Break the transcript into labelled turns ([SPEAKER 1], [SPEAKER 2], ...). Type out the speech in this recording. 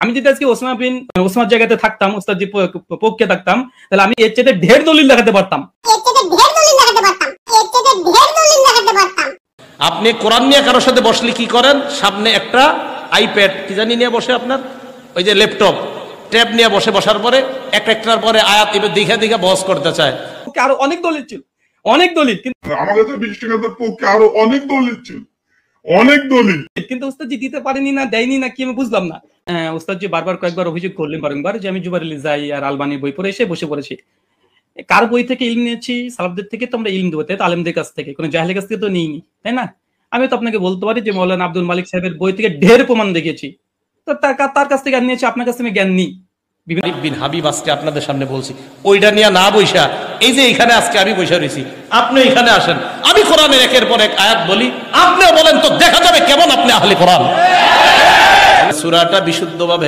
[SPEAKER 1] আমি যদি আজকে ওসমার জায়গাতে থাকতাম, ওস্তাদ পক্ষে থাকতাম, তাহলে আমি এর চেয়ে ঢের দলিল দেখাতে পারতাম।
[SPEAKER 2] আপনি কোরআন নিয়ে কারোর সাথে বসলে কি করেন? সামনে একটা আইপ্যাড কি জানি নিয়ে বসে, আপনার ওই যে ল্যাপটপ ট্যাব নিয়ে বসে, বসার পরে একটার পরে আয়াত এবার দেখে বস করতে চায়।
[SPEAKER 1] আরো অনেক দলিল ছিল, অনেক দলিল, কিন্তু
[SPEAKER 3] আমার কাছে বৃষ্টিঘাতের পক্ষে আরো অনেক দলিল ছিল, অনেক দলিল,
[SPEAKER 1] কিন্তু ওস্তাদজি দিতে পারেনি না, দেয়নি না কি আমি বুঝলাম না। ওস্তাদজি বারবার কয়েকবার অভিযোগ করলেন বারংবার যে আমি জুবাইর আলী যাই আর আলবানির বই পড়ে এসে বসে পড়েছি। কার বই থেকে ইলম নিয়েছি? সালাফদের থেকে তো আমরা ইলম দেবো, তাই তো আলেমদের কাছ থেকে, কোনো জাহেলের কাছ থেকে তো নিইনি, তাই না? আমি তো আপনাকে বলতে পারি যে মৌলানা আব্দুল মালিক সাহেবের বই থেকে ঢের প্রমাণ দেখিয়েছি, তো তার কাছ থেকে জ্ঞান নিয়েছি, আপনার কাছ থেকে জ্ঞান নিই।
[SPEAKER 2] বিন হাবিব আজকে আপনাদের সামনে বলছি, ওইটা নিয়ে না বইসা এই যে এখানে আজকে আমি বসে রয়েছি, আপনি এখানে আসেন, আমি কোরআনের একের পর এক আয়াত বলি, আপনিও বলেন, তো দেখা যাবে কেমন আপনি আহলে কোরআন। সূরাটা বিশুদ্ধভাবে